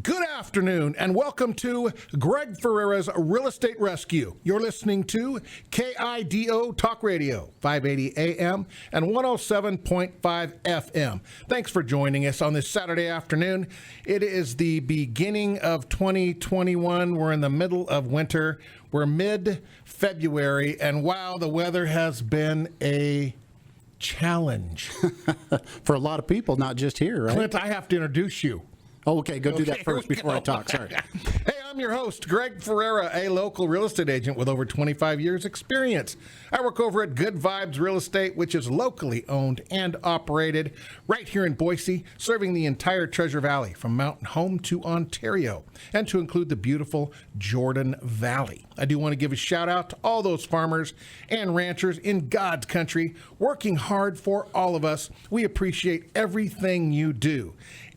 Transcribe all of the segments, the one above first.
Good afternoon and welcome to Greg Ferrera's Real Estate Rescue. You're listening to KIDO Talk Radio, 580 AM and 107.5 FM. Thanks for joining us on this Saturday afternoon. It is the beginning of 2021. We're in the middle of winter. We're mid-February, and wow, the weather has been a challenge. For a lot of people, not just here, right? Clint, I have to introduce you. Oh, okay, do that first before I talk. Sorry. Hey, I'm your host, Greg Ferrera, a local real estate agent with over 25 years experience. I work over at Good Vibes Real Estate, which is locally owned and operated right here in Boise, serving the entire Treasure Valley from Mountain Home to Ontario, and to include the beautiful Jordan Valley. I do want to give a shout out to all those farmers and ranchers in God's country working hard for all of us. We appreciate everything you do.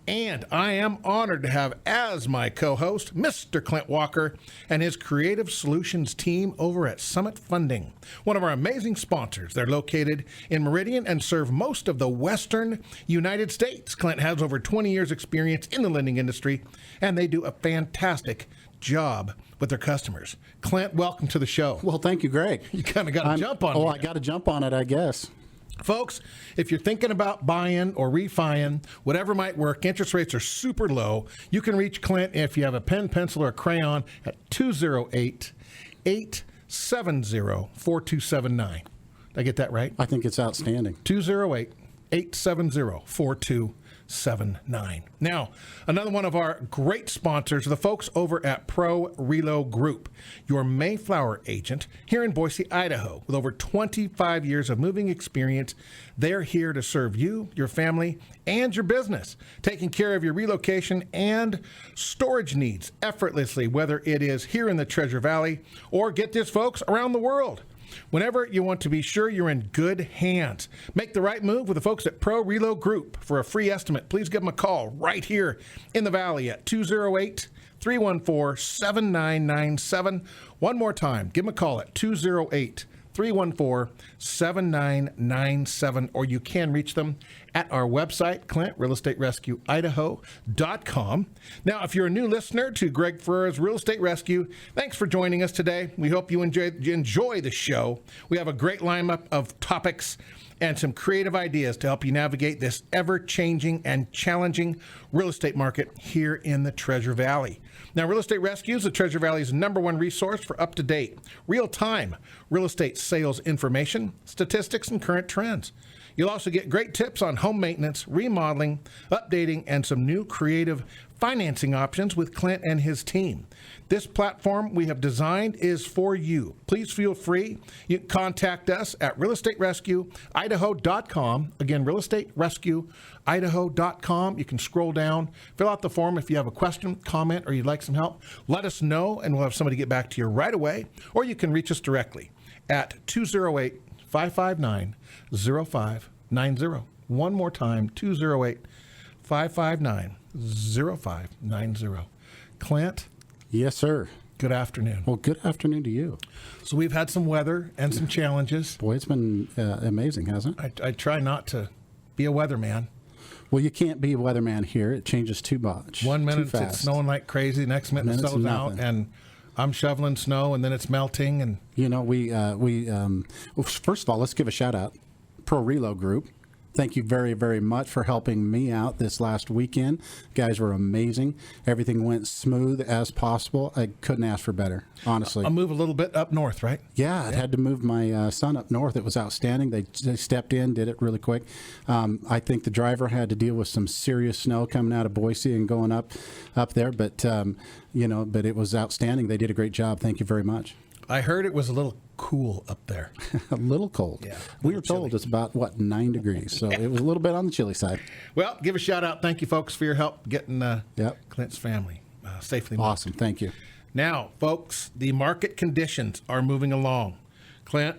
And I am honored to have as my co-host, Mr. Clint Walker and his Creative Solutions team over at Summit Funding, one of our amazing sponsors. They're located in Meridian and serve most of the western United States. Clint has over 20 years experience in the lending industry, and they do a fantastic job with their customers. Clint, welcome to the show. Well, thank you, Greg. You kind of got to jump on it. Oh, I got to jump on it, I guess. Folks, if you're thinking about buying or refining, whatever might work, interest rates are super low. You can reach Clint if you have a pen, pencil, or a crayon at 208-870-4279. Did I get that right? I think it's outstanding. 208-870-4279. Now, another one of our great sponsors are the folks over at Pro Relo Group, your Mayflower agent here in Boise, Idaho. With over 25 years of moving experience, they're here to serve you, your family, and your business, taking care of your relocation and storage needs effortlessly, whether it is here in the Treasure Valley or, get this, folks, around the world. Whenever you want to be sure you're in good hands, make the right move with the folks at Pro Relo Group. For a free estimate, please give them a call right here in the Valley at 208-314-7997. One more time, give them a call at 208-314-7997, or you can reach them at our website, ClintRealEstateRescueIdaho.com. Now, if you're a new listener to Greg Ferrera's Real Estate Rescue, thanks for joining us today. We hope you enjoy the show. We have a great lineup of topics and some creative ideas to help you navigate this ever-changing and challenging real estate market here in the Treasure Valley. Now, Real Estate Rescue is the Treasure Valley's #1 resource for up-to-date, real-time real estate sales information, statistics, and current trends. You'll also get great tips on home maintenance, remodeling, updating, and some new creative financing options with Clint and his team. This platform we have designed is for you. Please feel free. You can contact us at realestaterescueidaho.com. Again, realestaterescueidaho.com. You can scroll down, fill out the form if you have a question, comment, or you'd like some help. Let us know, and we'll have somebody get back to you right away. Or you can reach us directly at 208-559-0590. One more time, 208-559-0590. Clint? Yes, sir. Good afternoon. Well, good afternoon to you. So we've had some weather and some challenges. Boy, it's been amazing, hasn't it? I try not to be a weatherman. Well, you can't be a weatherman here. It changes too much. 1 minute too it's snowing like crazy, next minute it settles out, and I'm shoveling snow, and then it's melting. And you know, well, first of all, let's give a shout out, Pro Relo Group. Thank you very, very much for helping me out this last weekend. You guys were amazing. Everything went smooth as possible. I couldn't ask for better, honestly. I'll move a little bit up north, right? Yeah, I had to move my son up north. It was outstanding. They stepped in, did it really quick. I think the driver had to deal with some serious snow coming out of Boise and going up there, but but it was outstanding. They did a great job. Thank you very much. I heard it was a little cool up there. A little cold. Yeah. We were told it's about, 9 degrees. So it was a little bit on the chilly side. Well, give a shout out. Thank you, folks, for your help getting Clint's family safely moved. Awesome. Thank you. Now, folks, the market conditions are moving along. Clint,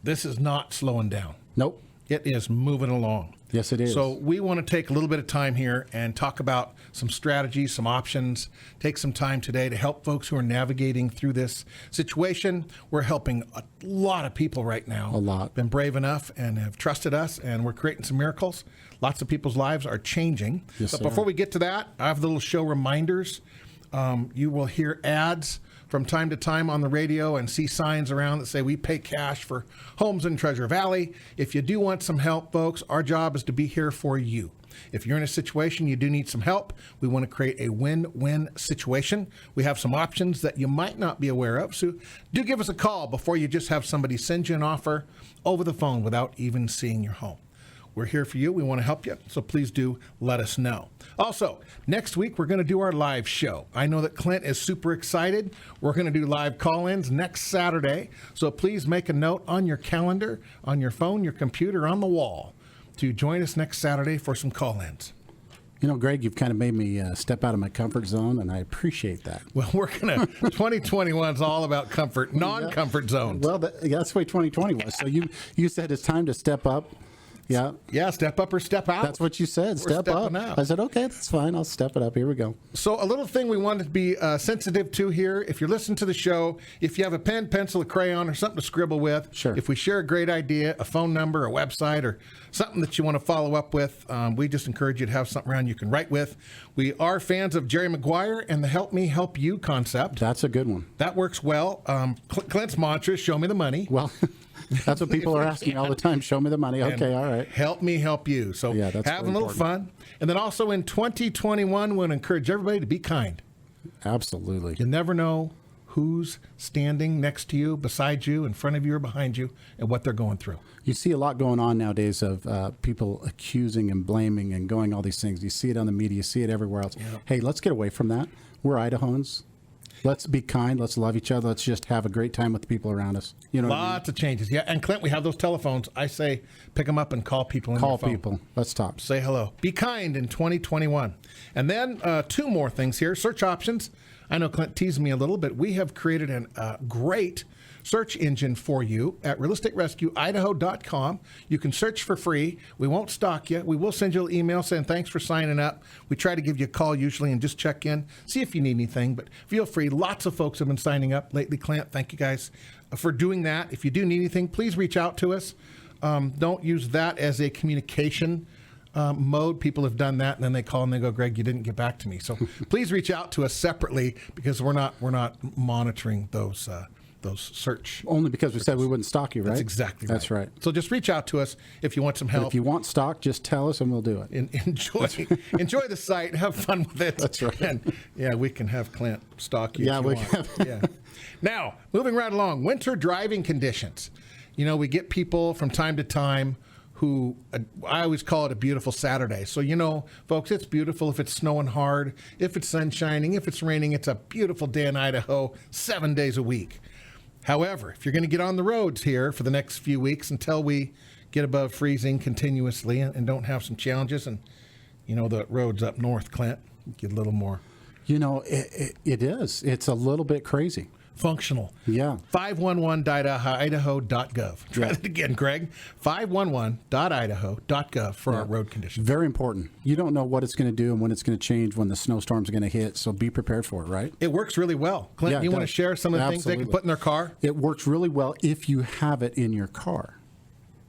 this is not slowing down. Nope. It is moving along. Yes, it is. So we want to take a little bit of time here and talk about some strategies, some options, take some time today to help folks who are navigating through this situation. We're helping a lot of people right now. A lot. Been brave enough and have trusted us, and we're creating some miracles. Lots of people's lives are changing. Yes, but sir. before we get to that, I have the little show reminders. You will hear ads from time to time on the radio and see signs around that say we pay cash for homes in Treasure Valley. If you do want some help, folks, our job is to be here for you. If you're in a situation you do need some help, we want to create a win-win situation. We have some options that you might not be aware of, so do give us a call before you just have somebody send you an offer over the phone without even seeing your home. We're here for you. We want to help you, so please do let us know. Also, next week, we're going to do our live show. I know that Clint is super excited. We're going to do live call-ins next Saturday, so please make a note on your calendar, on your phone, your computer, on the wall to join us next Saturday for some call-ins. You know, Greg, you've kind of made me step out of my comfort zone, and I appreciate that. Well, we're going to, 2021 is all about comfort, non-comfort zones. Well, that's the way 2020 was. So you said it's time to step up. Yeah. Yeah, step up or step out. That's what you said. We're Step up. stepping out. I said, okay, that's fine. I'll step it up. Here we go. So a little thing we wanted to be sensitive to here. If you're listening to the show, if you have a pen, pencil, a crayon, or something to scribble with, Sure. If we share a great idea, a phone number, a website, or something that you want to follow up with, we just encourage you to have something around you can write with. We are fans of Jerry Maguire and the Help Me Help You concept. That's a good one. That works well. Clint's mantra is show me the money. Well, that's what people are asking me all the time. Show me the money. Okay, all right. Help me help you. So Yeah, that's have a very little fun. And then also in 2021, we'll encourage everybody to be kind. Absolutely. You never know who's standing next to you, beside you, in front of you, or behind you, and what they're going through. You see a lot going on nowadays of people accusing and blaming and going all these things. You see it on the media. You see it everywhere else. Yeah. Hey, let's get away from that. We're Idahoans. Let's be kind. Let's love each other. Let's just have a great time with the people around us. You know what I mean? Lots of changes. Yeah, and Clint, we have those telephones. I say pick them up and call people in Call your phone. people. Let's talk. Say hello. Be kind in 2021. And then two more things here. Search options. I know Clint teased me a little, but we have created a great search engine for you at realestaterescueidaho.com. You can search for free. We won't stalk you. We will send you an email saying thanks for signing up. We try to give you a call usually and just check in, see if you need anything, but feel free. Lots of folks have been signing up lately, Clint. Thank you guys for doing that. If you do need anything, please reach out to us. Don't use that as a communication mode. People have done that, and then they call and they go, Greg, you didn't get back to me. So please reach out to us separately because we're not monitoring those search. Only because we said we wouldn't stalk you, right? That's exactly right. That's right. So just reach out to us if you want some help. But if you want stock, just tell us and we'll do it. Enjoy the site, have fun with it. That's right. And yeah, we can have Clint stalk you. Yeah, if you we want. can. Yeah. Now, moving right along, winter driving conditions. You know, we get people from time to time who, I always call it a beautiful Saturday. So, you know, folks, it's beautiful if it's snowing hard, if it's sun shining, if it's raining. It's a beautiful day in Idaho, 7 days a week. However, if you're going to get on the roads here for the next few weeks until we get above freezing continuously and don't have some challenges, and, you know, the roads up north, Clint, get a little more You know, it is. It's a little bit crazy. functional. Yeah. 511.idaho.gov. Try that again, Greg. 511.idaho.gov for our road conditions. Very important. You don't know what it's going to do and when it's going to change, when the snowstorm's going to hit, so be prepared for it, right? It works really well. Clint, Yeah, it you want to does. share some of the things they can Absolutely. put in their car? It works really well if you have it in your car.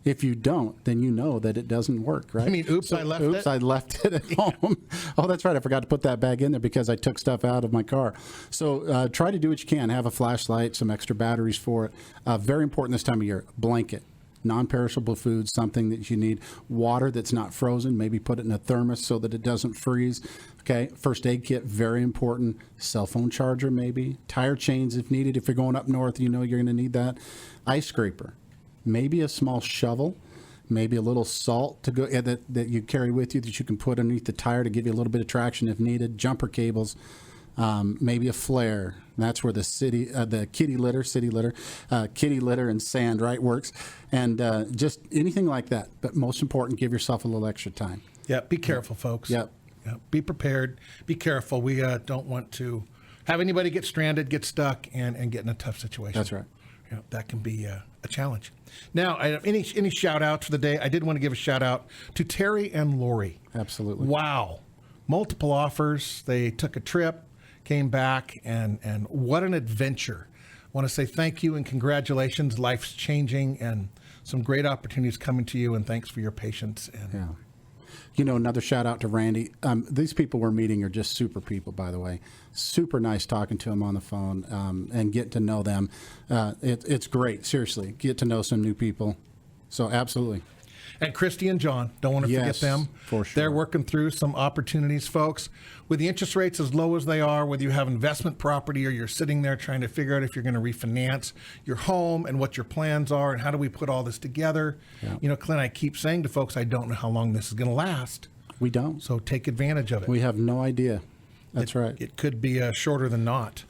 If you don't, then you know that it doesn't work, right? I mean, oops, I left it. I left it at home. Oh, that's right. I forgot to put that bag in there because I took stuff out of my car. So try to do what you can. Have a flashlight, some extra batteries for it. Very important this time of year. Blanket, non-perishable food, something that you need. Water that's not frozen. Maybe put it in a thermos so that it doesn't freeze. Okay. First aid kit, very important. Cell phone charger, maybe. Tire chains if needed. If you're going up north, you know you're going to need that. Ice scraper. Maybe a small shovel, maybe a little salt to go that you carry with you that you can put underneath the tire to give you a little bit of traction if needed. Jumper cables, maybe a flare. That's where the kitty litter and sand, right, works, and just anything like that. But most important, give yourself a little extra time. Yeah, be careful, folks. Yep. Yeah, be prepared. Be careful. We don't want to have anybody get stranded, get stuck, and get in a tough situation. That's right. Yeah, that can be a challenge. Now, any shout outs for the day? I did want to give a shout out to Terry and Lori. Absolutely. Wow. Multiple offers. They took a trip, came back, and what an adventure. I want to say thank you and congratulations. Life's changing and some great opportunities coming to you, and thanks for your patience. And Yeah. Another shout out to Randy. These people we're meeting are just super people, by the way. Super nice talking to them on the phone and getting to know them. It's great, seriously. Get to know some new people. So absolutely. And Christy and John, don't want to forget them. For sure. They're working through some opportunities, folks. With the interest rates as low as they are, whether you have investment property or you're sitting there trying to figure out if you're going to refinance your home and what your plans are and how do we put all this together. Yeah. Clint, I keep saying to folks, I don't know how long this is going to last. We don't. So take advantage of it. We have no idea. That's right. It could be shorter than not.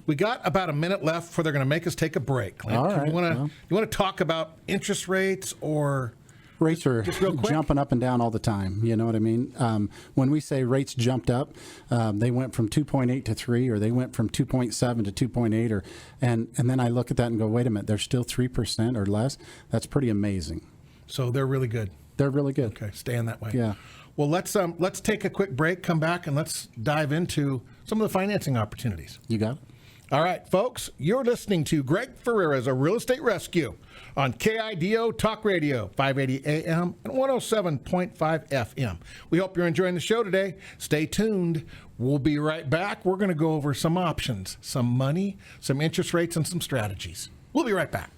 We got about a minute left before they're going to make us take a break. Clint, all right. You want to talk about interest rates or... Rates are jumping up and down all the time. You know what I mean? When we say rates jumped up, they went from 2.8 to 3, or they went from 2.7 to 2.8, and then I look at that and go, wait a minute, they're still 3% or less. That's pretty amazing. So they're really good. They're really good. Okay, staying that way. Yeah. Well, let's take a quick break, come back, and let's dive into some of the financing opportunities. You got it. All right, folks, you're listening to Greg Ferrera's A Real Estate Rescue on KIDO Talk Radio, 580 AM and 107.5 FM. We hope you're enjoying the show today. Stay tuned. We'll be right back. We're going to go over some options, some money, some interest rates, and some strategies. We'll be right back.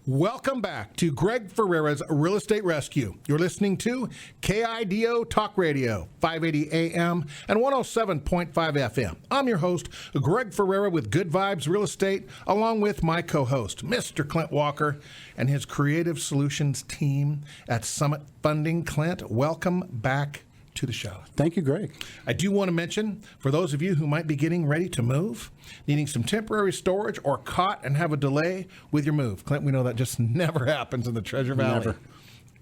Welcome back to Greg Ferrera's Real Estate Rescue. You're listening to KIDO Talk Radio, 580 AM and 107.5 FM. I'm your host, Greg Ferrera with Good Vibes Real Estate, along with my co-host, Mr. Clint Walker, and his Creative Solutions team at Summit Funding. Clint, welcome back to the show. Thank you, Greg. I do want to mention, for those of you who might be getting ready to move, needing some temporary storage or caught and have a delay with your move. Clint, we know that just never happens in the Treasure Valley. Never.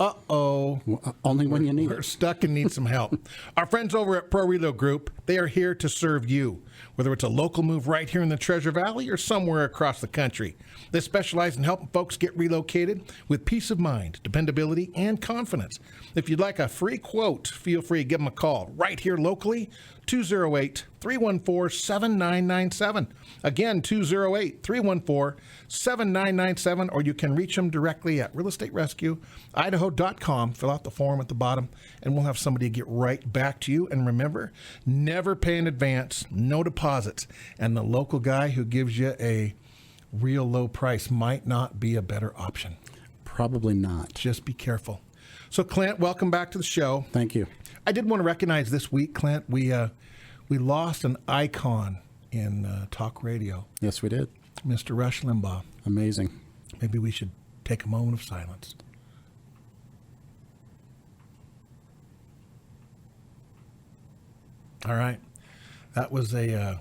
Uh-oh. Only when you need We're it. stuck and need some help. Our friends over at Pro Relo Group, they are here to serve you, whether it's a local move right here in the Treasure Valley or somewhere across the country. They specialize in helping folks get relocated with peace of mind, dependability, and confidence. If you'd like a free quote, feel free to give them a call right here locally, 208-314-7997. Again, 208-314-7997, or you can reach them directly at realestaterescueidaho.com. Fill out the form at the bottom, and we'll have somebody get right back to you. And remember, never pay in advance, no deposits, and the local guy who gives you a real low price might not be a better option. Probably not. Just be careful. So, Clint, welcome back to the show. Thank you. I did want to recognize this week, Clint, we lost an icon in talk radio. Yes, we did. Mr. Rush Limbaugh. Amazing. Maybe we should take a moment of silence. All right. That was A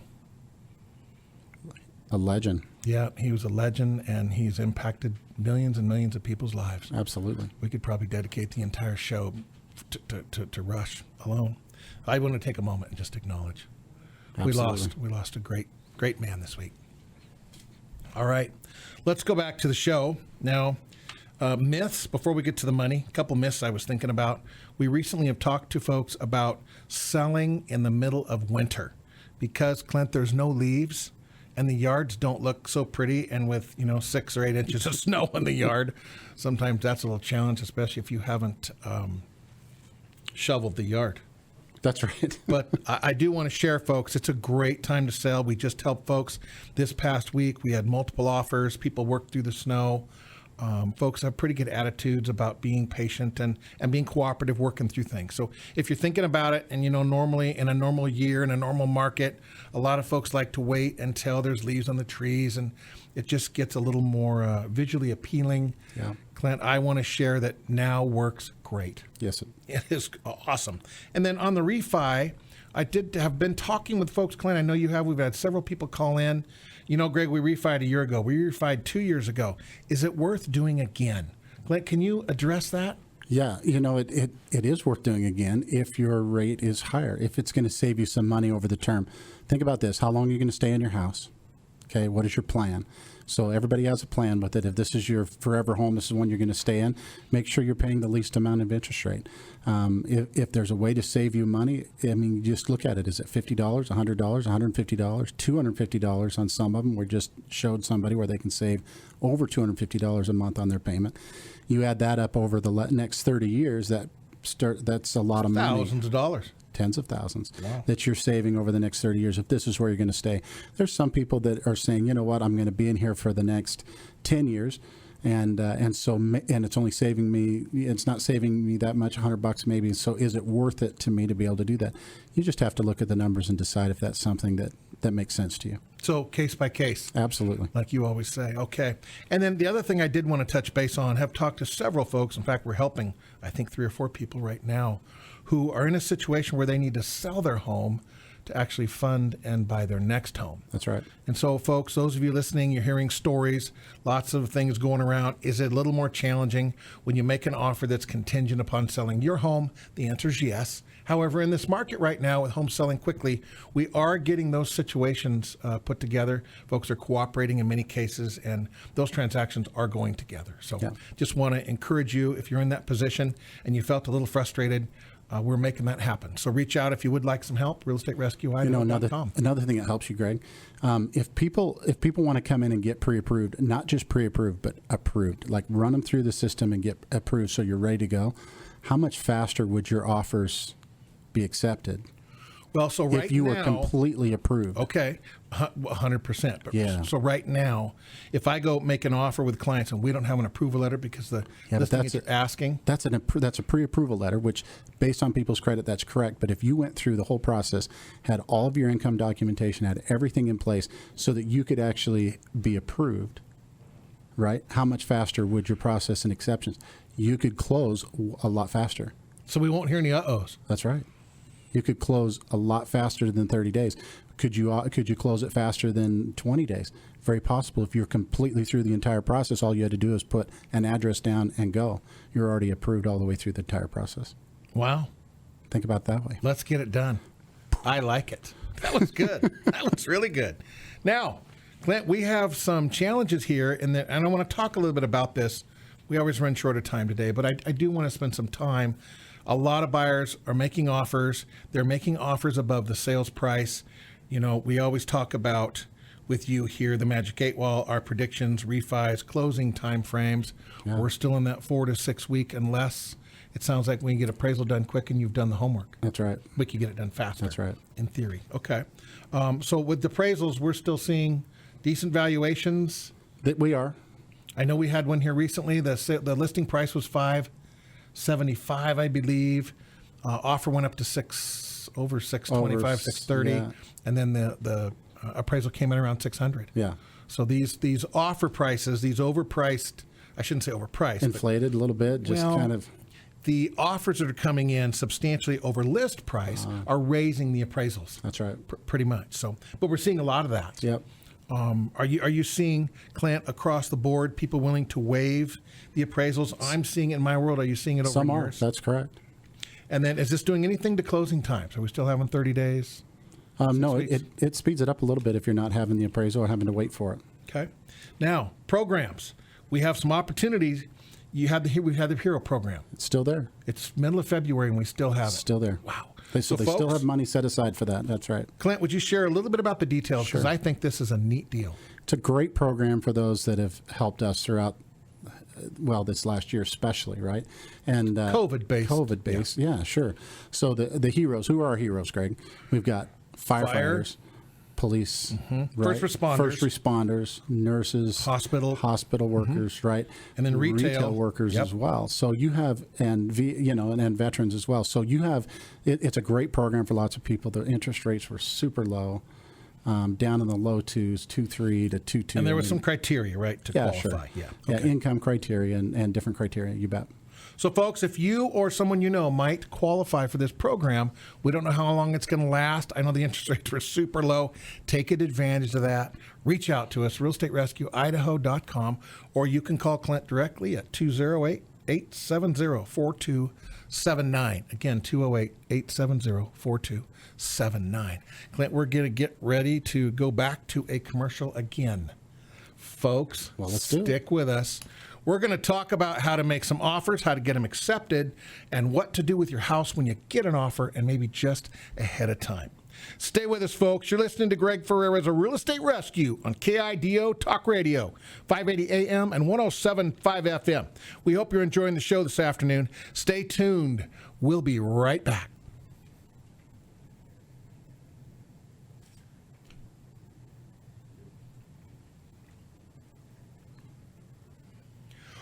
legend. yeah, he was a legend, and he's impacted millions and millions of people's lives. Absolutely. We could probably dedicate the entire show to Rush alone. I want to take a moment and just acknowledge Absolutely. we lost a great man this week. All right, let's go back to the show now. Myths before we get to the money. A couple myths I was thinking about. We recently have talked to folks about selling in the middle of winter because, Clint, there's no leaves and the yards don't look so pretty. And with 6 or 8 inches of snow in the yard, sometimes that's a little challenge, especially if you haven't shoveled the yard. That's right. But I do want to share, folks, it's a great time to sell. We just helped folks this past week. We had multiple offers. People worked through the snow. Folks have pretty good attitudes about being patient and being cooperative, working through things. So if you're thinking about it, and normally in a normal year, in a normal market, a lot of folks like to wait until there's leaves on the trees, and it just gets a little more visually appealing. Yeah. Clint, I want to share that now works great. Yes. It is awesome. And then on the refi, I did have been talking with folks, Clint. I know you have. We've had several people call in. Greg, we refied a year ago. We refied 2 years ago. Is it worth doing again? Clint, can you address that? Yeah, it is worth doing again if your rate is higher, if it's going to save you some money over the term. Think about this. How long are you going to stay in your house? Okay, what is your plan? So everybody has a plan with it. If this is your forever home, this is one you're going to stay in, make sure you're paying the least amount of interest rate. If there's a way to save you money, I mean, just look at it. Is it $50, $100, $150, $250 on some of them? We just showed somebody where they can save over $250 a month on their payment. You add that up over the next 30 years, that's a lot of money. Thousands of dollars. Tens of thousands. Wow. That you're saving over the next 30 years if this is where you're going to stay. There's some people that are saying, you know what, I'm going to be in here for the next 10 years. And it's only saving me, it's not saving me that much, $100 maybe. So is it worth it to me to be able to do that? You just have to look at the numbers and decide if that's something that makes sense to you. So case by case. Absolutely. Like you always say. Okay. And then the other thing I did want to touch base on, have talked to several folks. In fact, we're helping, I think, 3 or 4 people right now who are in a situation where they need to sell their home to actually fund and buy their next home. That's right. And so, folks, those of you listening, you're hearing stories, lots of things going around. Is it a little more challenging when you make an offer that's contingent upon selling your home? The answer is yes. However, in this market right now with homes selling quickly, we are getting those situations put together. Folks are cooperating in many cases, and those transactions are going together. So just want to encourage you, if you're in that position and you felt a little frustrated, we're making that happen. So reach out if you would like some help. realestaterescue.com. Another thing that helps you, Greg, if people want to come in and get pre-approved, not just pre-approved, but approved, like run them through the system and get approved so you're ready to go, how much faster would your offers be accepted? Well, so right if you now, were completely approved. Okay, 100%. But Yeah. So right now, if I go make an offer with clients and we don't have an approval letter because the listing agent is asking. That's a pre-approval letter, which based on people's credit, that's correct. But if you went through the whole process, had all of your income documentation, had everything in place so that you could actually be approved, right? How much faster would your process and exceptions? You could close a lot faster. So we won't hear any uh-ohs. That's right. You could close a lot faster than 30 days. Could you close it faster than 20 days? Very possible. If you're completely through the entire process, all you had to do is put an address down and go. You're already approved all the way through the entire process. Wow. Think about it that way. Let's get it done. I like it. That looks good. That looks really good. Now, Clint, we have some challenges here, and I want to talk a little bit about this. We always run short of time today, but I do want to spend some time. A lot of buyers are making offers. They're making offers above the sales price. You know, we always talk about with you here, the Magic 8 Ball, our predictions, refis, closing time frames. Yeah. We're still in that 4 to 6 week unless it sounds like when you get appraisal done quick and you've done the homework. That's right. We can get it done faster. That's right. In theory. Okay. So with the appraisals, we're still seeing decent valuations. That we are. I know we had one here recently. The listing price was $575, I believe. Offer went up to over 625, 630, yeah. And then the appraisal came in around 600. Yeah. So these offer prices, these overpriced, I shouldn't say overpriced, inflated a little bit, just kind of. The offers that are coming in substantially over list price are raising the appraisals. That's right. Pretty much. So, but we're seeing a lot of that. Yep. Are you seeing, Clint, across the board, people willing to waive the appraisals? I'm seeing it in my world. Are you seeing it over Some yours? are. That's correct. And then is this doing anything to closing times? Are we still having 30 days? No, it speeds it up a little bit if you're not having the appraisal or having to wait for it. Okay. Now, programs. We have some opportunities. We had the Hero program. It's still there. It's middle of February and we still have it. Still there. Wow. So they still have money set aside for that. That's right. Clint, would you share a little bit about the details? Because Sure. I think this is a neat deal. It's a great program for those that have helped us throughout, well, this last year especially, right? And COVID-based. Yeah, sure. So the heroes, who are our heroes, Greg? We've got firefighters, police, right? First responders, nurses, hospital workers, right? And then retail workers as well. So you have, and veterans as well. So you have, it's a great program for lots of people. The interest rates were super low, down in the low 2s, 2.3 to 2.2. And there was some criteria, right, to qualify. Sure. Yeah, yeah, income criteria and different criteria. You bet. So, folks, if you or someone you know might qualify for this program, we don't know how long it's going to last. I know the interest rates were super low. Take advantage of that. Reach out to us, realestaterescueidaho.com, or you can call Clint directly at 208-870-4279. Again, 208-870-4279. Clint, we're going to get ready to go back to a commercial again. folks. Well, let's do it. Stick with us. We're going to talk about how to make some offers, how to get them accepted, and what to do with your house when you get an offer and maybe just ahead of time. Stay with us, folks. You're listening to Greg Ferrera's A Real Estate Rescue on KIDO Talk Radio, 580 AM and 107.5 FM. We hope you're enjoying the show this afternoon. Stay tuned. We'll be right back.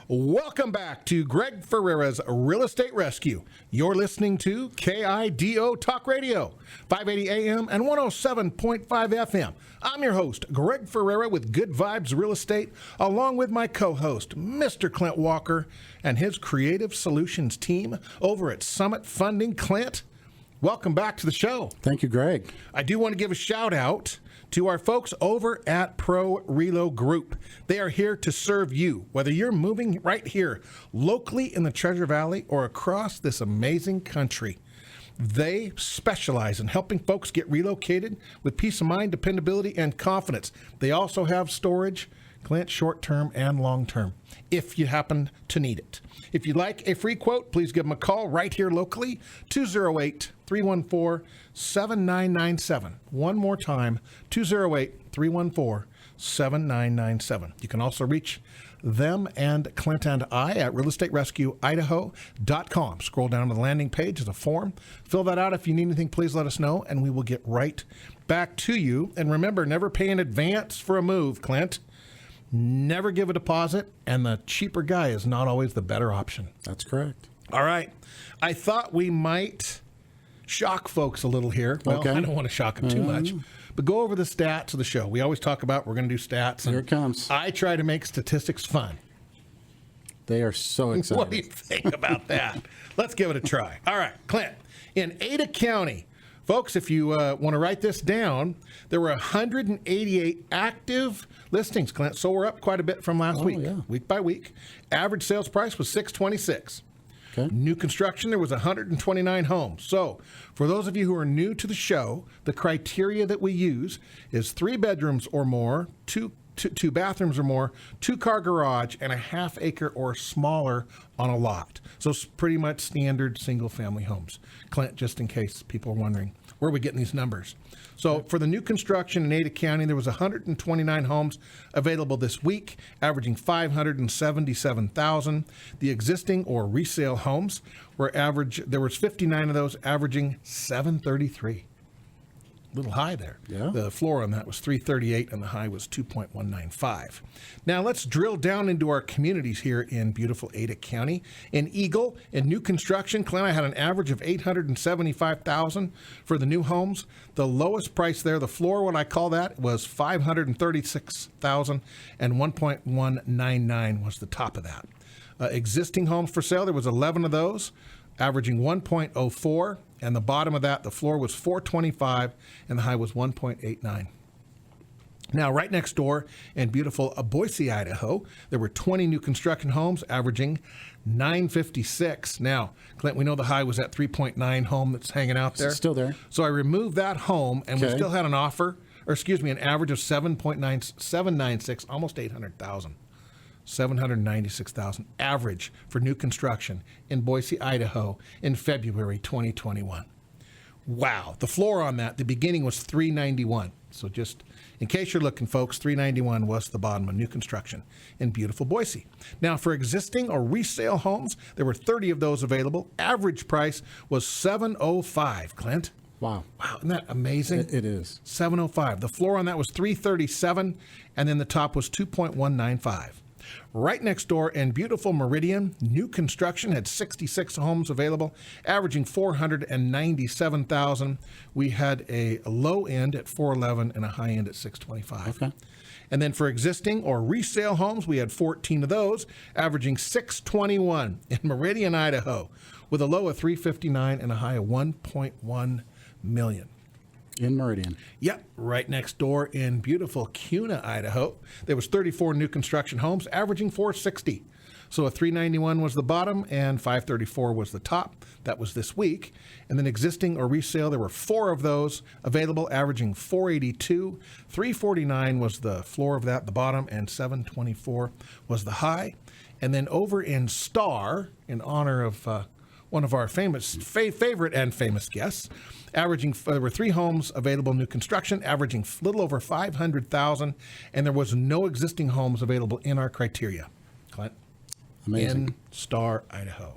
Welcome back to Greg Ferrera's Real Estate Rescue. You're listening to KIDO Talk Radio, 580 AM and 107.5 FM. I'm your host, Greg Ferrera with Good Vibes Real Estate, along with my co-host, Mr. Clint Walker, and his Creative Solutions team over at Summit Funding. Clint, welcome back to the show. Thank you, Greg. I do want to give a shout out to our folks over at Pro Relo Group. They are here to serve you, whether you're moving right here locally in the Treasure Valley or across this amazing country. They specialize in helping folks get relocated with peace of mind, dependability, and confidence. They also have storage, Clint, short-term and long-term, if you happen to need it. If you'd like a free quote, please give them a call right here locally, 208-314-7997. One more time, 208-314-7997. You can also reach them and Clint and I at realestaterescueidaho.com. Scroll down to the landing page. There's a form. Fill that out. If you need anything, please let us know, and we will get right back to you. And remember, never pay in advance for a move, Clint. Never give a deposit, and the cheaper guy is not always the better option. That's correct. All right. I thought we might shock folks a little here. Well, Okay. I don't want to shock them too much, but go over the stats of the show. We always talk about we're going to do stats. And Here it comes. I try to make statistics fun. They are so excited. What do you think about that? Let's give it a try. All right, Clint. In Ada County, folks, if you want to write this down, there were 188 active listings, Clint. So we're up quite a bit from last week, yeah. week by week. Average sales price was $626. Okay. New construction, there was 129 homes. So for those of you who are new to the show, the criteria that we use is 3 bedrooms or more, two bathrooms or more, 2-car garage, and a half-acre or smaller on a lot. So it's pretty much standard single-family homes. Clint, just in case people are wondering, where are we getting these numbers? So for the new construction in Ada County, there was 129 homes available this week, averaging $577,000. The existing or resale homes were there was 59 of those, averaging $733,000. A little high there. Yeah. The floor on that was $338,000 and the high was $2.195. Now let's drill down into our communities here in beautiful Ada County. In Eagle, in new construction, Clint, I had an average of $875,000 for the new homes. The lowest price there, the floor, what I call that, was $536,000, and $1.199 was the top of that. Existing homes for sale, there was 11 of those, averaging 1.04, and the bottom of that, the floor was 425, and the high was 1.89. Now, right next door in beautiful Boise, Idaho, there were 20 new construction homes averaging $956. Now, Clint, we know the high was at 3.9 home that's hanging out there. It's still there. So I removed that home, and we Okay. still had an offer, or excuse me, an average of 7.9796, almost 800,000. 796,000 average for new construction in Boise, Idaho in February 2021. Wow. The floor on that, the beginning was 391. So just in case you're looking, folks, 391 was the bottom of new construction in beautiful Boise. Now, for existing or resale homes, there were 30 of those available. Average price was $705, Clint. Wow. Wow, isn't that amazing? It is. 705. The floor on that was 337, and then the top was 2.195. Right next door in beautiful Meridian, new construction had 66 homes available, averaging $497,000. We had a low end at $411 and a high end at $625. Okay. And then for existing or resale homes, we had 14 of those, averaging $621 in Meridian, Idaho, with a low of $359 and a high of $1.1 million. In Meridian. Yep, right next door in beautiful Kuna, Idaho, there was 34 new construction homes, averaging $460. So a 391 was the bottom and 534 was the top. That was this week. And then existing or resale, there were 4 of those available, averaging 482. 349 was the floor of that, the bottom, and 724 was the high. And then over in Star, in honor of one of our famous favorite and famous guests, there were 3 homes available new construction, averaging a little over 500,000, and there was no existing homes available in our criteria. Clint, Amazing. in Star, Idaho.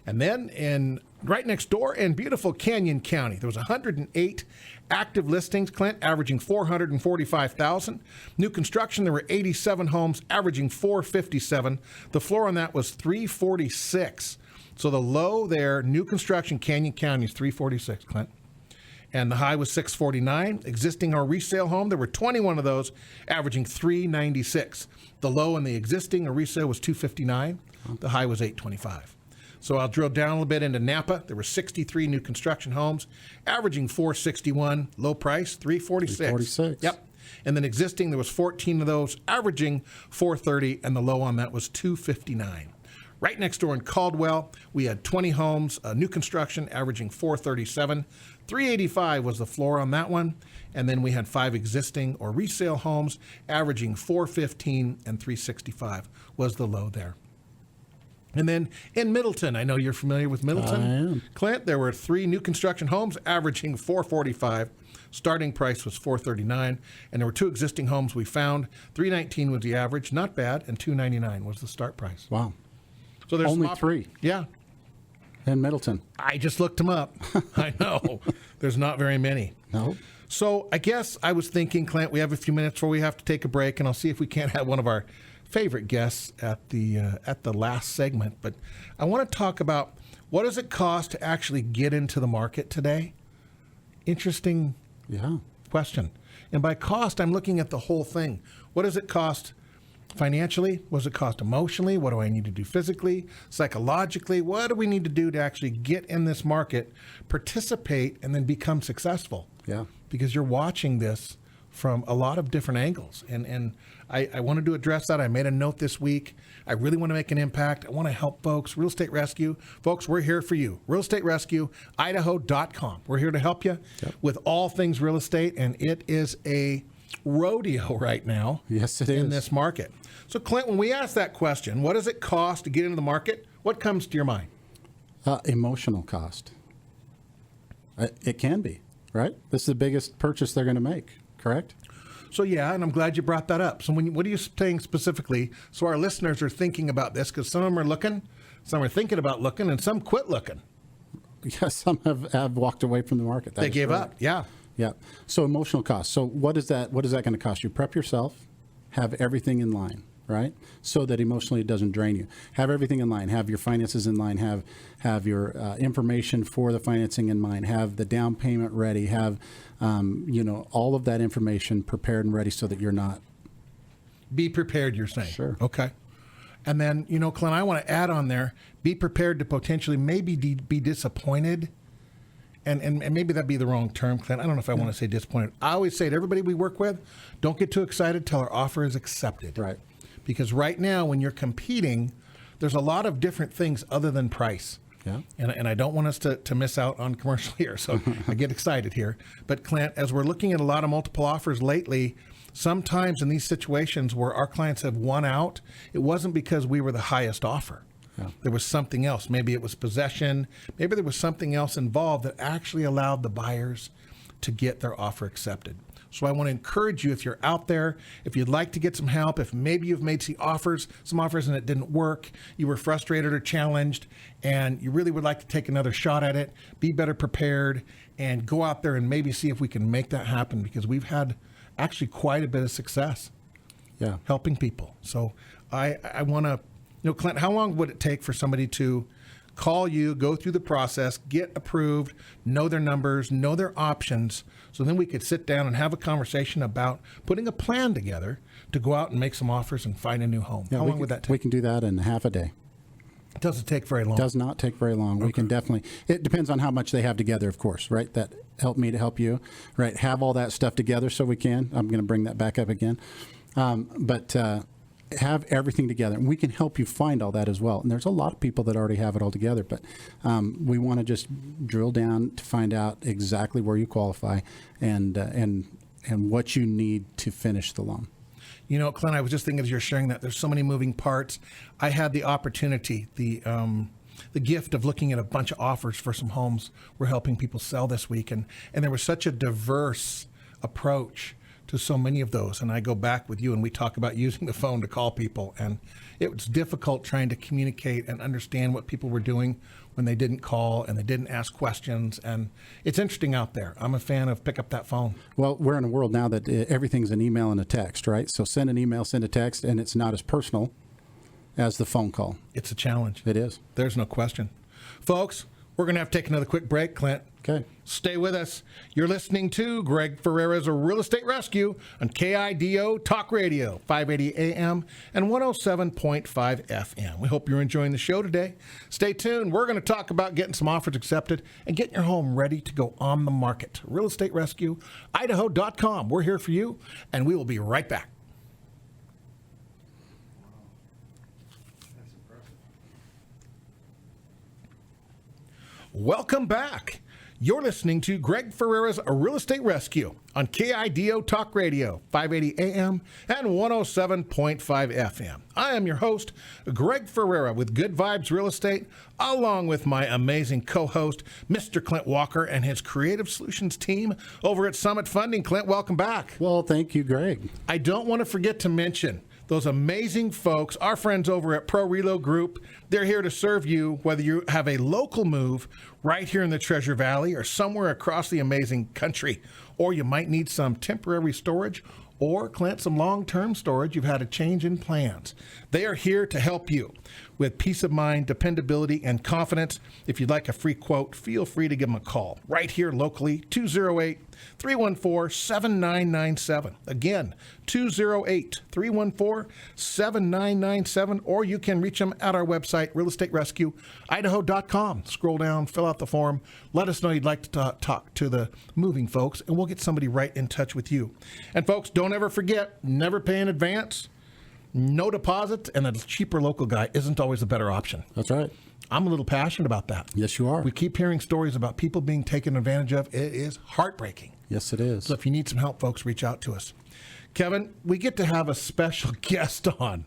And then right next door in beautiful Canyon County, there was 108 active listings, Clint, averaging 445,000. New construction, there were 87 homes, averaging 457. The floor on that was 346. So the low there, new construction, Canyon County, is 346, Clint. And the high was 649. Existing or resale home, there were 21 of those, averaging 396. The low in the existing or resale was 259. The high was 825. So I'll drill down a little bit into Napa. There were 63 new construction homes, averaging 461. Low price, 346. 346. Yep. And then existing, there was 14 of those, averaging 430, and the low on that was 259. Right next door in Caldwell, we had 20 homes, new construction, averaging 437. 385 was the floor on that one. And then we had 5 existing or resale homes, averaging 415, and 365 was the low there. And then in Middleton, I know you're familiar with Middleton. I am. Clint, there were 3 new construction homes, averaging 445. Starting price was 439, and there were 2 existing homes we found. 319 was the average, not bad, and 299 was the start price. Wow. So there's Only some 3 Yeah, in Middleton. I just looked them up. I know there's not very many. No. So I guess I was thinking, Clint, we have a few minutes before we have to take a break, and I'll see if we can't have one of our favorite guests at the last segment. But I want to talk about what does it cost to actually get into the market today. Interesting Yeah. question. And by cost, I'm looking at the whole thing. What does it cost financially? What does it cost emotionally? What do I need to do physically, psychologically? What do we need to do to actually get in this market, participate, and then become successful? Yeah. Because you're watching this from a lot of different angles. And I wanted to address that. I made a note this week. I really want to make an impact. I want to help folks. Real Estate Rescue. Folks, we're here for you. Real Estate Rescue, Idaho.com. We're here to help you with all things real estate. And it is a rodeo right now. Yes, it is. In this market. So, Clint, when we ask that question, what does it cost to get into the market? What comes to your mind? Emotional cost. It can be, right? This is the biggest purchase they're going to make, correct? So, yeah, and I'm glad you brought that up. So what are you saying specifically so our listeners are thinking about this? Because some of them are looking, some are thinking about looking, and some quit looking. Yes, some have walked away from the market. They gave up, yeah. Yeah. So emotional cost. So what is that going to cost you? Prep yourself, have everything in line, right? So that emotionally it doesn't drain you. Have everything in line. Have your finances in line. Have your information for the financing in mind. Have the down payment ready. Have all of that information prepared and ready so that you're not. Be prepared, you're saying. Sure. Okay. And then, Clint, I want to add on there, be prepared to potentially maybe be disappointed. And maybe that'd be the wrong term, Clint. I don't know if I want to say disappointed. I always say to everybody we work with, don't get too excited till our offer is accepted. Right. Because right now, when you're competing, there's a lot of different things other than price. Yeah. And I don't want us to miss out on commercial here, so I get excited here. But Clint, as we're looking at a lot of multiple offers lately, sometimes in these situations where our clients have won out, it wasn't because we were the highest offer. Yeah. There was something else. Maybe it was possession. Maybe there was something else involved that actually allowed the buyers to get their offer accepted. So I want to encourage you, if you're out there, if you'd like to get some help, if maybe you've made some offers and it didn't work, you were frustrated or challenged, and you really would like to take another shot at it, be better prepared, and go out there and maybe see if we can make that happen, because we've had actually quite a bit of success helping people. So I want to, Clint, how long would it take for somebody to call you, go through the process, get approved, know their numbers, know their options, so then we could sit down and have a conversation about putting a plan together to go out and make some offers and find a new home? How long would that take? We can do that in half a day. It doesn't take very long. Does not take very long. Okay. We can definitely, it depends on how much they have together, of course, right? That helped me to help you, right? Have all that stuff together so we can. I'm going to bring that back up again. have everything together. And we can help you find all that as well. And there's a lot of people that already have it all together, but we want to just drill down to find out exactly where you qualify and what you need to finish the loan. You know, Clint, I was just thinking as you're sharing that, there's so many moving parts. I had the opportunity, the gift of looking at a bunch of offers for some homes we're helping people sell this week. And there was such a diverse approach to so many of those. And I go back with you and we talk about using the phone to call people. And it was difficult trying to communicate and understand what people were doing when they didn't call and they didn't ask questions. And it's interesting out there. I'm a fan of pick up that phone. Well, we're in a world now that everything's an email and a text, right? So send an email, send a text, and it's not as personal as the phone call. It's a challenge. It is. There's no question. Folks, we're going to have to take another quick break, Clint. Okay. Stay with us. You're listening to Greg Ferrera's Real Estate Rescue on KIDO Talk Radio, 580 AM and 107.5 FM. We hope you're enjoying the show today. Stay tuned. We're going to talk about getting some offers accepted and getting your home ready to go on the market. Real Estate Rescue, Idaho.com. We're here for you, and we will be right back. Welcome back. You're listening to Greg Ferrera's Real Estate Rescue on KIDO Talk Radio, 580 AM and 107.5 FM. I am your host, Greg Ferrera with Good Vibes Real Estate, along with my amazing co-host, Mr. Clint Walker, and his Creative Solutions team over at Summit Funding. Clint, welcome back. Well, thank you, Greg. I don't want to forget to mention those amazing folks, our friends over at Pro Relo Group. They're here to serve you, whether you have a local move right here in the Treasure Valley or somewhere across the amazing country, or you might need some temporary storage or, Clint, some long-term storage. You've had a change in plans. They are here to help you with peace of mind, dependability, and confidence. If you'd like a free quote, feel free to give them a call right here locally, 208-314-7997. Again, 208-314-7997, or you can reach them at our website, realestaterescueidaho.com. Scroll down, fill out the form, let us know you'd like to talk to the moving folks, and we'll get somebody right in touch with you. And folks, don't ever forget, never pay in advance, no deposit, and a cheaper local guy isn't always a better option. That's right. I'm a little passionate about that. Yes, you are. We keep hearing stories about people being taken advantage of. It is heartbreaking. Yes, it is. So if you need some help, folks, reach out to us. Kevin, we get to have a special guest on.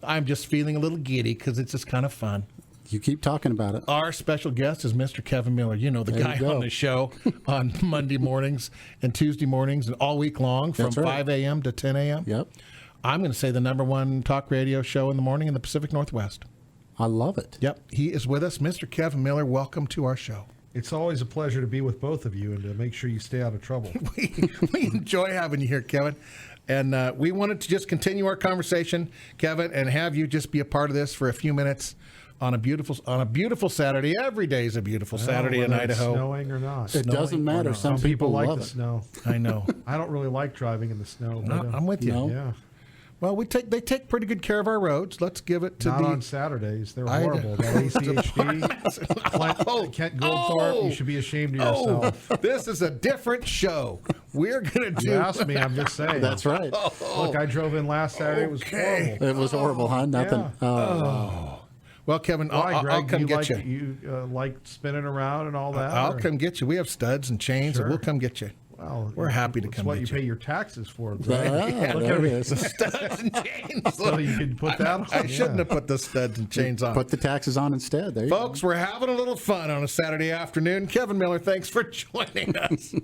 I'm just feeling a little giddy because it's just kind of fun. You keep talking about it. Our special guest is Mr. Kevin Miller. You know, the There guy you go. on the show on Monday mornings and Tuesday mornings and all week long from That's right. 5 a.m. to 10 a.m. Yep. I'm going to say the number one talk radio show in the morning in the Pacific Northwest. I love it. Yep. He is with us. Mr. Kevin Miller, welcome to our show. It's always a pleasure to be with both of you and to make sure you stay out of trouble. We enjoy having you here, Kevin. And we wanted to just continue our conversation, Kevin, and have you just be a part of this for a few minutes on a beautiful Saturday. Every day is a beautiful Saturday in Whether it's Idaho. snowing or not. It doesn't matter. not. Some people like love the it. snow. I know. I don't really like driving in the snow. But, I'm with you. No. Yeah. Well, they take pretty good care of our roads. Let's give it to Not the on Saturdays. They're I- horrible. That ACHD, Kent Goldthorpe, you should be ashamed of yourself. This is a different show. We're going to You do. asked me, I'm just saying. That's right. Look, I drove in last Saturday. It was Okay. horrible. It was horrible, huh? Nothing. Yeah. Oh. Well, Kevin, Why, I'll Greg? come you get like, you. You like spinning around and all that? I'll or- come get you. We have studs and chains, and Sure. we'll come get you. Well, We're happy to it's come what get you you. pay your taxes for. Greg. Yeah, Look there at it me. is. Studs and chains. So you can put that on. I shouldn't Yeah. have put the studs and chains on. Put the taxes on instead. There you Folks, we're having a little fun on a Saturday afternoon. Kevin Miller, thanks for joining us.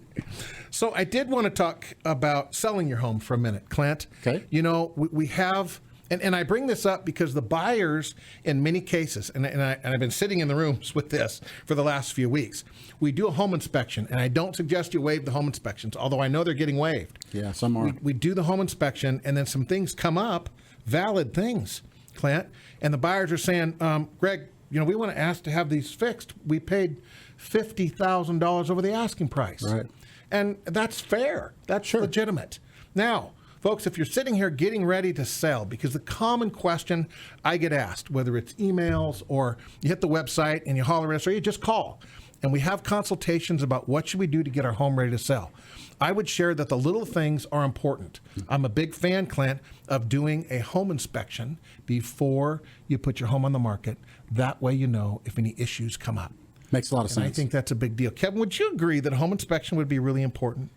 So I did want to talk about selling your home for a minute, Clint. Okay. You know, we have, and I bring this up because the buyers in many cases, and I've been sitting in the rooms with this for the last few weeks, we do a home inspection, and I don't suggest you waive the home inspections, although I know they're getting waived. go. Yeah, some are. We do the home inspection, and then some things come up, valid things, Clint, and the buyers are saying, Greg, you know, we want to ask to have these fixed. We paid $50,000 over the asking price. Right. And that's fair. That's legitimate. Now, folks, if you're sitting here getting ready to sell, because the common question I get asked, whether it's emails or you hit the website and you holler at us or you just call, and we have consultations about what should we do to get our home ready to sell. I would share that the little things are important. I'm a big fan, Clint, of doing a home inspection before you put your home on the market. That way you know if any issues come up. Makes a lot of And I sense. think that's a big deal. Kevin, would you agree that a home inspection would be really important?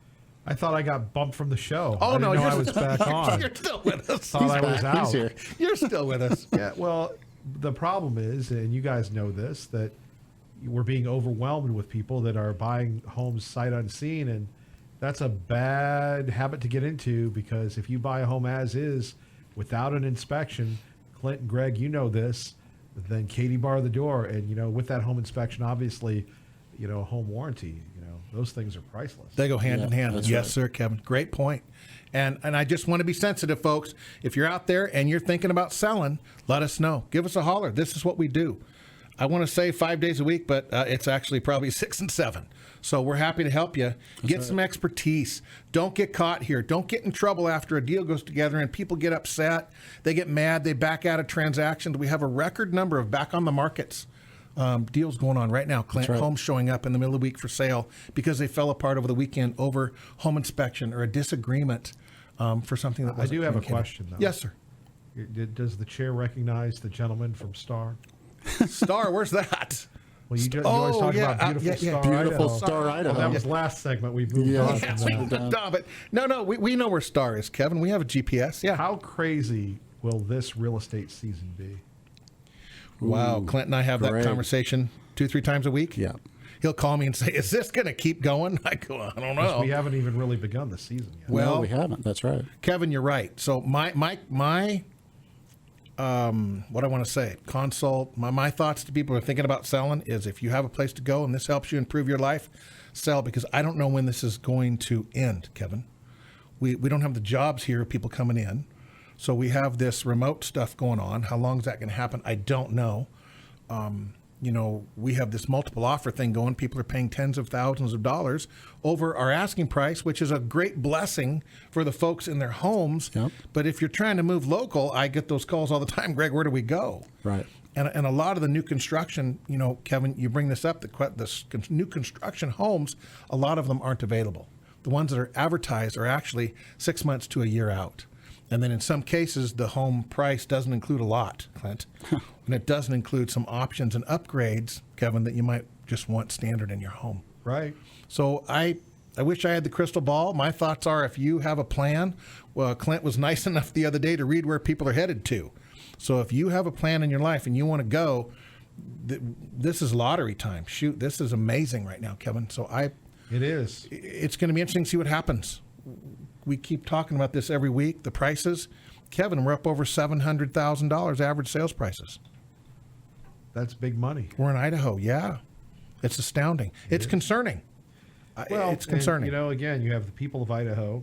I thought I got bumped from the show. Oh, I no, didn't know you're I was back on. You're still with us. Thought I was back. out. He's here. You're still with us. Yeah, well, the problem is, and you guys know this, that we're being overwhelmed with people that are buying homes sight unseen, and that's a bad habit to get into, because if you buy a home as is without an inspection, Clint and Greg, you know this, then Katie bar the door, and with that home inspection, obviously, a home warranty, those things are priceless. They go hand in hand. that's Yes, right. sir, Kevin. Great point. And I just want to be sensitive, folks. If you're out there and you're thinking about selling, let us know. Give us a holler. This is what we do. I want to say 5 days a week, but it's actually probably 6 and 7. So we're happy to help you. Get some expertise. Don't get caught here. Don't get in trouble after a deal goes together and people get upset. They get mad. They back out of transactions. We have a record number of back on the markets deals going on right now. Clint, right. homes showing up in the middle of the week for sale because they fell apart over the weekend over home inspection or a disagreement for something that I wasn't do have a communicated. question, though. Yes, sir. Does the chair recognize the gentleman from Star? Star, where's that? Well, you always talk about beautiful Star Beautiful Idaho. Star Idaho. Well, that was last segment. We've moved Yeah. on Yes, from that. No, but no, we know where Star is, Kevin. We have a GPS. Yeah. How crazy will this real estate season be? Wow. Ooh, Clint and I have that Greg. conversation 2-3 times a week. Yeah. He'll call me and say, "Is this going to keep going?" I go, "I don't Because know." we haven't even really begun the season yet. Well- No, we haven't. That's right. Kevin, you're right. So my what I want to say, my thoughts to people who are thinking about selling is, if you have a place to go and this helps you improve your life, sell, because I don't know when this is going to end, Kevin. We don't have the jobs here, people coming in. So we have this remote stuff going on. How long is that going to happen? I don't know. We have this multiple offer thing going. People are paying tens of thousands of dollars over our asking price, which is a great blessing for the folks in their homes. Yep. But if you're trying to move local, I get those calls all the time. Greg, where do we go? Right. And a lot of the new construction, Kevin, you bring this up, the new construction homes, a lot of them aren't available. The ones that are advertised are actually 6 months to a year out. And then in some cases, the home price doesn't include a lot, Clint. And it doesn't include some options and upgrades, Kevin, that you might just want standard in your home. Right. So I wish I had the crystal ball. My thoughts are, if you have a plan, well, Clint was nice enough the other day to read where people are headed to. So if you have a plan in your life and you want to go, this is lottery time. Shoot, this is amazing right now, Kevin. So It is. it's going to be interesting to see what happens. We keep talking about this every week. The prices, Kevin, we're up over $700,000 average sales prices. That's big money. We're in Idaho. Yeah, it's astounding. It's concerning. Well, It's concerning. And, again, you have the people of Idaho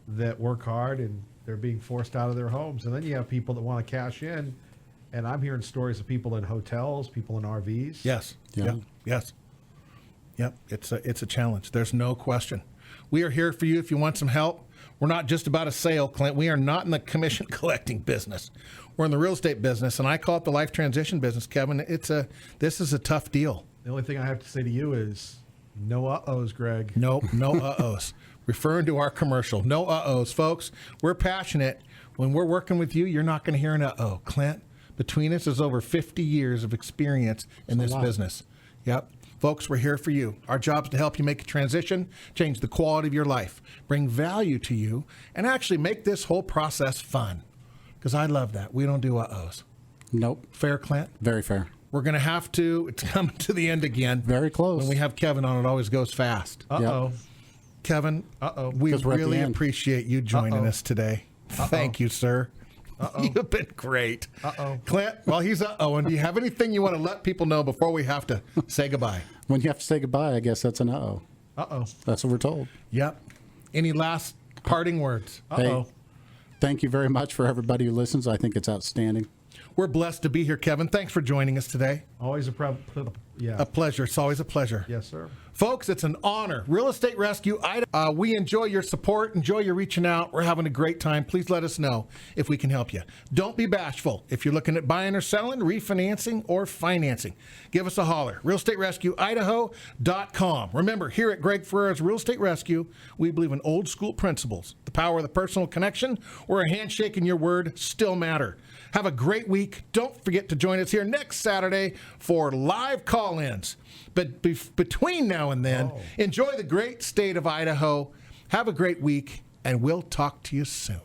that work hard and they're being forced out of their homes. And then you have people that want to cash in. And I'm hearing stories of people in hotels, people in RVs. Yes. Yeah. Yep. Yes. Yep. It's a challenge. There's no question. We are here for you if you want some help. We're not just about a sale, Clint. We are not in the commission collecting business. We're in the real estate business, and I call it the life transition business, Kevin. This is a tough deal. The only thing I have to say to you is no uh-ohs, Greg. No uh-ohs. Referring to our commercial, no uh-ohs, folks. We're passionate. When we're working with you, you're not going to hear an uh-oh. Clint, between us is over 50 years of experience in this business. Yep. Folks, we're here for you. Our job is to help you make a transition, change the quality of your life, bring value to you, and actually make this whole process fun. Because I love that. We don't do uh-ohs. Nope. Fair, Clint? Very fair. We're going to have to. It's coming to the end again. Very close. When we have Kevin on, it always goes fast. Uh-oh. Kevin, we 'Cause we're at the really end. appreciate you joining us today. Thank you, sir. You've been great. Clint, while he's uh-ohing, do you have anything you want to let people know before we have to say goodbye? When you have to say goodbye, I guess that's an uh-oh. Uh-oh. That's what we're told. Yep. Any last parting words? Uh-oh. Hey, thank you very much for everybody who listens. I think it's outstanding. We're blessed to be here, Kevin. Thanks for joining us today. Always a Yeah. A pleasure. It's always a pleasure. Yes, sir. Folks, it's an honor. Real Estate Rescue Idaho. We enjoy your support, enjoy your reaching out. We're having a great time. Please let us know if we can help you. Don't be bashful. If you're looking at buying or selling, refinancing, or financing, give us a holler. realestaterescueidaho.com. Remember, here at Greg Ferrera's Real Estate Rescue, we believe in old school principles. The power of the personal connection, where a handshake and your word still matter. Have a great week. Don't forget to join us here next Saturday for live call-ins. But between now and then, enjoy the great state of Idaho. Have a great week, and we'll talk to you soon.